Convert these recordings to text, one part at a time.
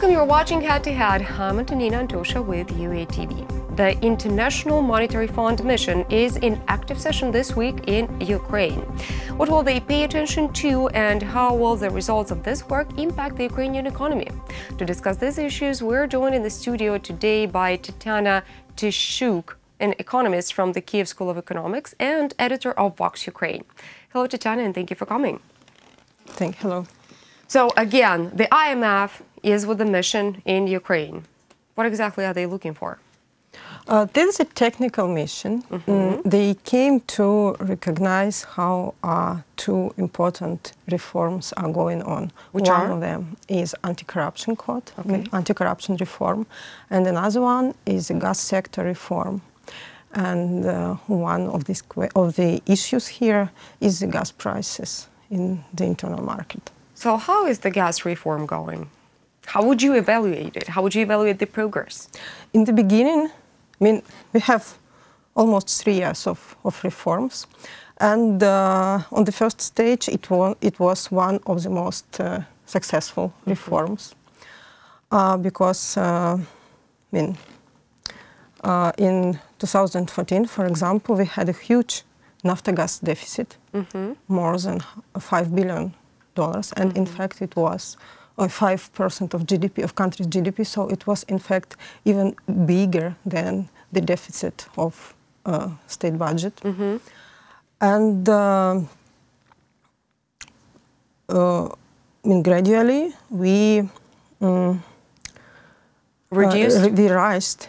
Welcome, you're watching Head to Head. I'm Antonina Antosha with uatv. The International Monetary Fund mission is in active session this week in Ukraine. What will they pay attention to, and how will the results of this work impact the Ukrainian economy? To discuss these issues, we're joined in the studio today by Tetyana Tyshchuk, an economist from the Kyiv School of Economics and editor of Vox Ukraine. Hello, Tetyana, and thank you for coming. Hello. So again, the IMF is with the mission in Ukraine. What exactly are they looking for? This is a technical mission. They came to recognize how two important reforms are going on. One of them is anti-corruption code, anti-corruption reform, and another one is a gas sector reform. And one of the issues here is the gas prices in the internal market. So how is the gas reform going? How would you evaluate it? How would you evaluate the progress? In the beginning, we have almost 3 years of reforms. And on the first stage, it was one of the most successful reforms. Because, in 2014, for example, we had a huge gas deficit, more than $5 billion. And in fact, it was 5% of GDP, of country's GDP, so it was in fact even bigger than the deficit of state budget. And gradually we raised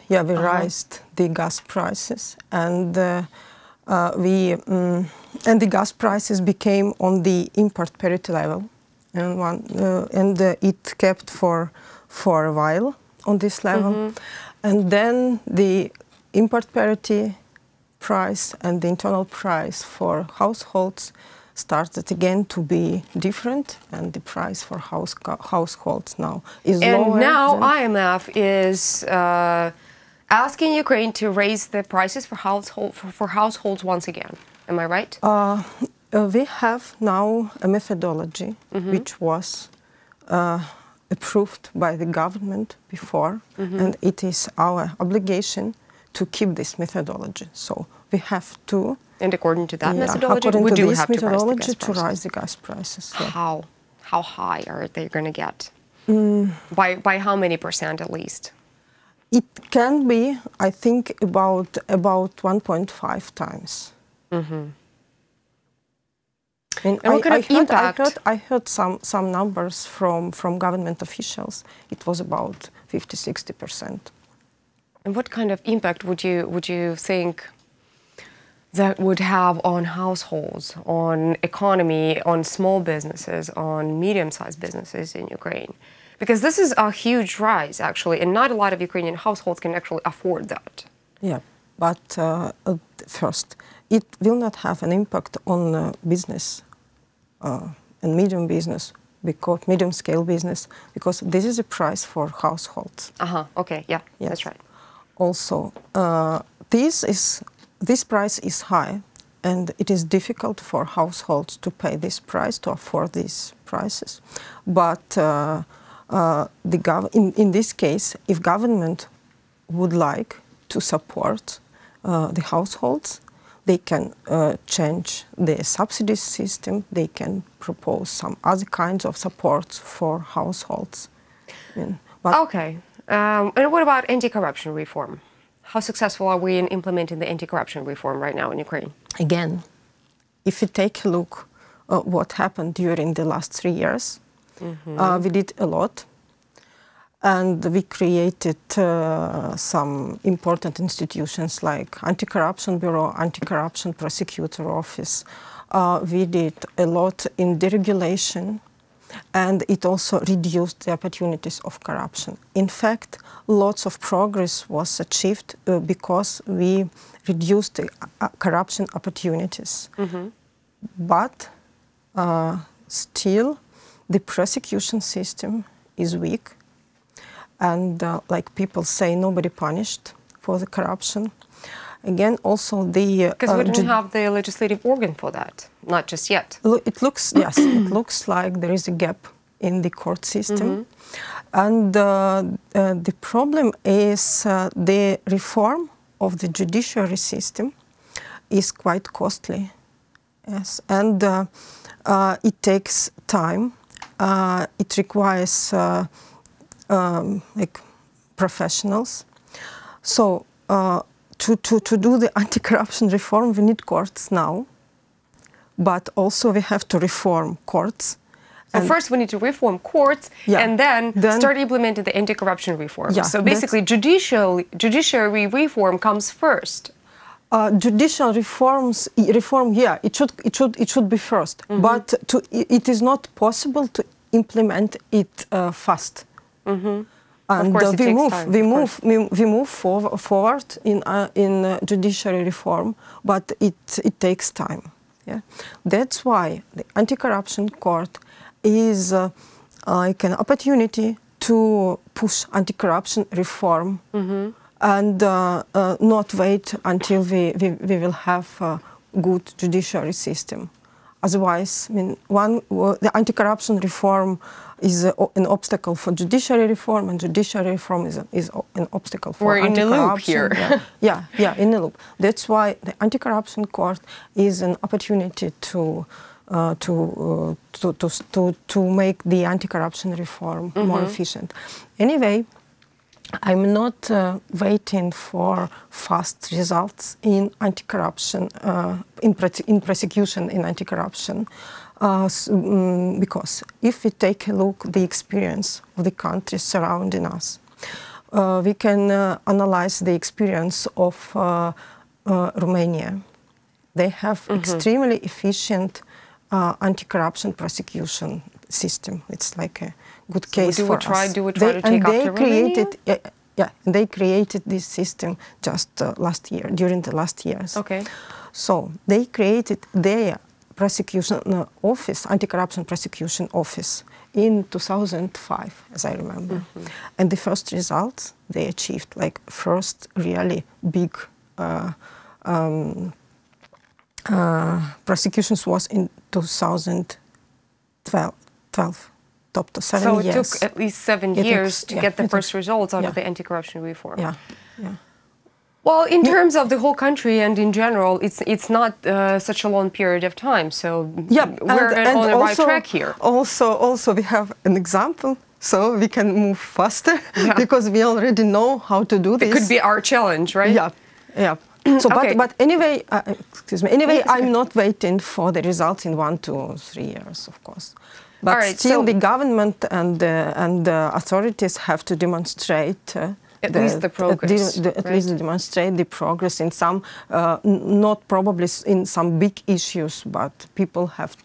the gas prices, and the gas prices became on the import parity level. And it kept for a while on this level. And then the import parity price and the internal price for households started again to be different, and the price for households now is lower. And now IMF is asking Ukraine to raise the prices for households once again. Am I right? We have now a methodology which was approved by the government before, and it is our obligation to keep this methodology. So we have to. And according to that methodology, would you have to raise the gas prices? Yeah. How high are they going to get? By how many percent at least? It can be, I think, about 1.5 times. And what kind of impact? I heard some numbers from government officials. It was about 50–60%. And what kind of impact would you think that would have on households, on economy, on small businesses, on medium-sized businesses in Ukraine? Because this is a huge rise, actually, and not a lot of Ukrainian households can actually afford that. Yeah, but first, it will not have an impact on business and medium business, because medium-scale business, because this is a price for households. Okay, yeah, yes. That's right. Also, this price is high, and it is difficult for households to pay this price, to afford these prices. But in this case, if government would like to support the households, they can change the subsidy system. They can propose some other kinds of support for households. Okay. And what about anti-corruption reform? How successful are we in implementing the anti-corruption reform right now in Ukraine? Again, if you take a look at what happened during the last 3 years, we did a lot. And we created some important institutions like Anticorruption Bureau, Anti-Corruption Prosecutor Office. We did a lot in deregulation, and it also reduced the opportunities of corruption. In fact, lots of progress was achieved because we reduced the corruption opportunities. But still, the prosecution system is weak. And like people say, nobody punished for the corruption. Again, also the... Because we don't have the legislative organ for that, not just yet. It looks, yes, it looks like there is a gap in the court system. And the problem is the reform of the judiciary system is quite costly. Yes, and it takes time. It requires like professionals. So to do the anti-corruption reform, we need courts now, but also we have to reform courts. So first we need to reform courts, and then start implementing the anti-corruption reform. Yeah, so basically judiciary reform comes first. Judicial reform, yeah, it should be first, but it is not possible to implement it fast. And of course, we move forward in judiciary reform, but it takes time. Yeah, that's why the anti-corruption court is like an opportunity to push anti-corruption reform. And not wait until we will have a good judiciary system. Otherwise, I mean, the anti-corruption reform is an obstacle for judiciary reform, and judiciary reform is an obstacle for anti-corruption. We're in a loop here. yeah, in a loop. That's why the anti-corruption court is an opportunity to make the anti-corruption reform more efficient. Anyway, I'm not waiting for fast results in anti-corruption, in prosecution in anti-corruption, because if we take a look at the experience of the countries surrounding us, we can analyze the experience of Romania. They have extremely efficient anti-corruption prosecution system. It's like a good case for us. Do we try to take after Romania? They created this system just last year, during the last years. Okay. So they created their prosecution office, anti-corruption prosecution office, in 2005, as I remember. And the first results they achieved, like first really big prosecutions was in 2012. Top to 7 years. So it took at least 7 years to get the first results out of the anti-corruption reform. Yeah. Well, in terms of the whole country and in general, it's not such a long period of time. So we're on the right track here. Also, we have an example, so we can move faster because we already know how to do this. It could be our challenge, right? Yeah. So, but anyway, excuse me. Anyway, I'm not waiting for the results in 1 to 3 years, of course. But still, the government and the authorities have to demonstrate at least the progress. At least demonstrate the progress in some, not probably in some big issues, but people have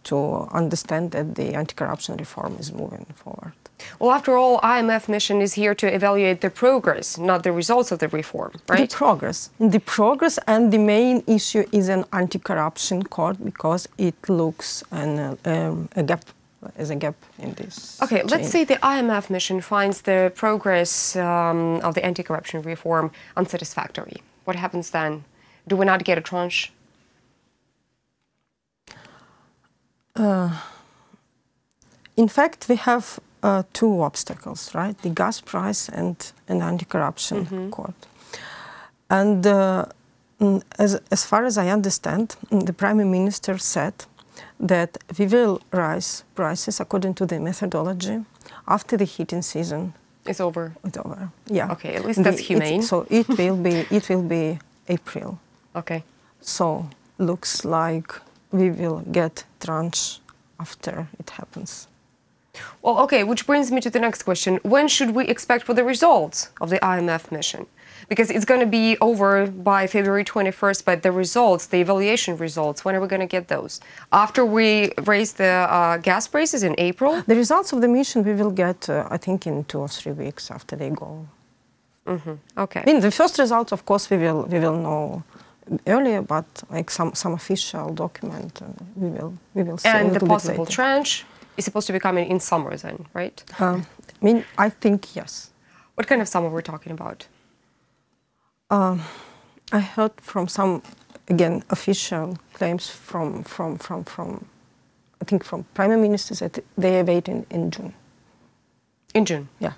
to understand that the anti-corruption reform is moving forward. Well, after all, IMF mission is here to evaluate the progress, not the results of the reform, right? The progress, and the main issue is an anti-corruption court because it looks a gap in this. Okay, let's say the IMF mission finds the progress of the anti-corruption reform unsatisfactory. What happens then? Do we not get a tranche? In fact, we have two obstacles, right? The gas price and an anti-corruption court. And as far as I understand, the Prime Minister said that we will rise prices according to the methodology after the heating season. It's over. It's over. Yeah. Okay, at least that's humane. So it will be April. Okay. So looks like we will get tranche after it happens. Well, okay, which brings me to the next question. When should we expect for the results of the IMF mission? Because it's going to be over by February 21st, but the results, the evaluation results, when are we going to get those? After we raise the gas prices in April? The results of the mission we will get, I think, in 2 or 3 weeks after they go. Okay. I mean, the first results, of course, we will know earlier, but like some official document, we will see. And the possible tranche is supposed to be coming in summer then, right? I think yes. What kind of summer we're talking about? I heard from some, again, official claims from I think from Prime Ministers that they are waiting in June. In June? Yeah.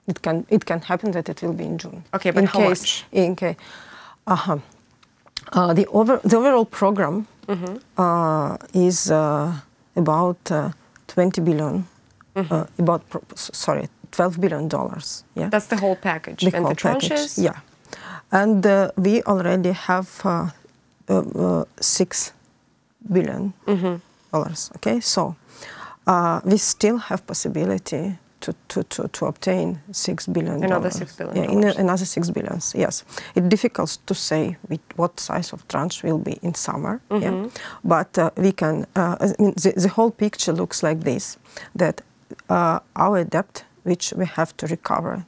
It can happen that it will be in June. Okay, but how much? The overall program is about 20 billion, $12 billion. Yeah, that's the whole package. The and whole the tranches? package, yeah. And we already have $6 billion. Okay, so we still have possibility to obtain $6 billion. Another $6 billion. Yeah, another $6 billion. Yes, it's difficult to say what size of tranche will be in summer. Yeah, but we can. I mean, the whole picture looks like this: that our debt, which we have to recover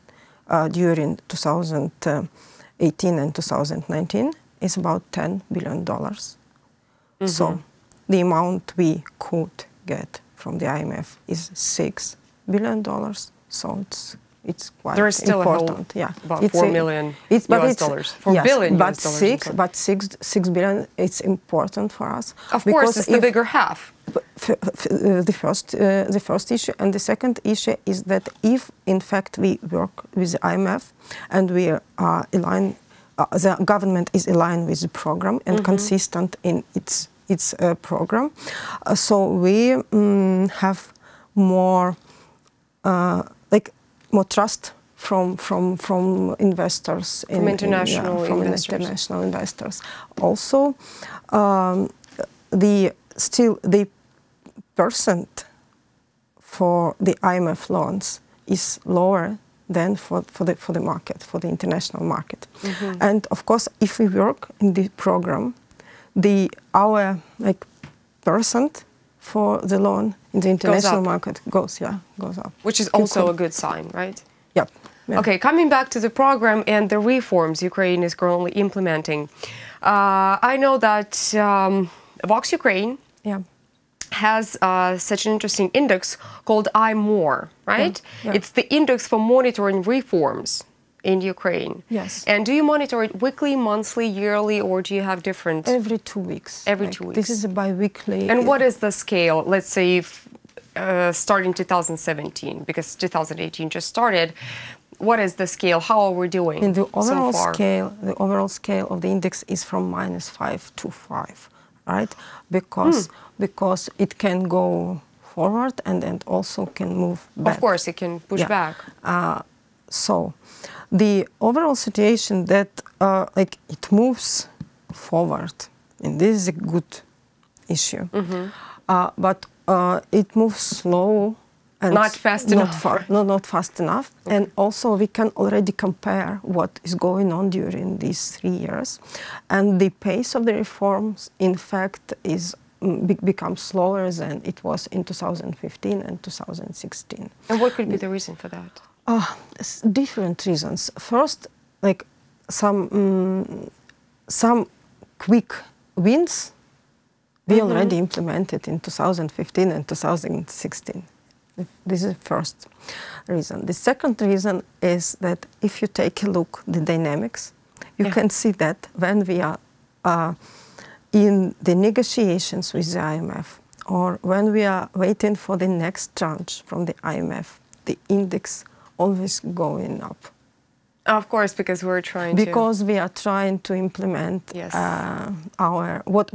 during 2018 and 2019, is about $10 billion. So the amount we could get from the IMF is $6 billion. So it's quite important. There is still important. about $4 million US dollars. $4 billion but US dollars. $6 billion, it's important for us. Of course, it's the bigger half. The first issue, and the second issue is that if in fact we work with the IMF and we are aligned, the government is aligned with the program and consistent in its program, so we have more more trust from investors, from international investors. Also, the percent for the IMF loans is lower than for the market, for the international market. And of course, if we work in the program, our percent for the loan in the international market goes up. Which is also a good sign, right? Yep. Yeah. Okay, coming back to the program and the reforms Ukraine is currently implementing. I know that Vox Ukraine has such an interesting index called iMore, right? Yeah. It's the index for monitoring reforms in Ukraine. Yes. And do you monitor it weekly, monthly, yearly, or do you have different? Every 2 weeks. Every 2 weeks. This is a bi-weekly. And what is the scale? Let's say if, starting 2017, because 2018 just started. What is the scale? How are we doing? And the overall so far? the overall scale of the index is from -5 to 5, right? Because it can go forward and also can move back. Of course, it can push back. So the overall situation that it moves forward, and this is a good issue, but it moves slow and not fast enough. Not fast enough. Okay. And also we can already compare what is going on during these 3 years, and the pace of the reforms, in fact, is becomes slower than it was in 2015 and 2016. And what could be the reason for that? Different reasons. First, some quick wins we already implemented in 2015 and 2016. This is the first reason. The second reason is that if you take a look at the dynamics, you can see that when we are in the negotiations with the IMF, or when we are waiting for the next tranche from the IMF, the index always going up. Of course, because we're trying because we are trying to implement our more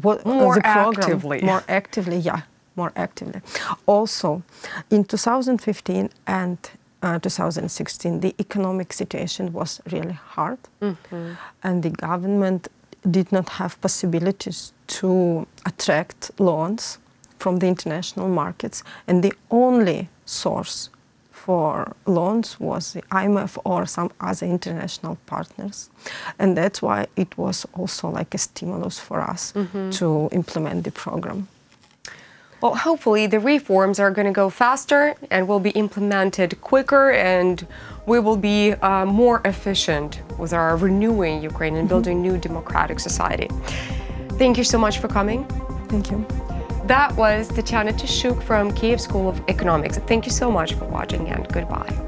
the program actively. More actively. Also, in 2015 and 2016, the economic situation was really hard, and the government did not have possibilities to attract loans from the international markets, and the only source for loans was the IMF or some other international partners. And that's why it was also like a stimulus for us to implement the program. Well, hopefully the reforms are going to go faster and will be implemented quicker, and we will be more efficient with our renewing Ukraine and building new democratic society. Thank you so much for coming. Thank you. That was Tetyana Tyshchuk from Kyiv School of Economics. Thank you so much for watching, and goodbye.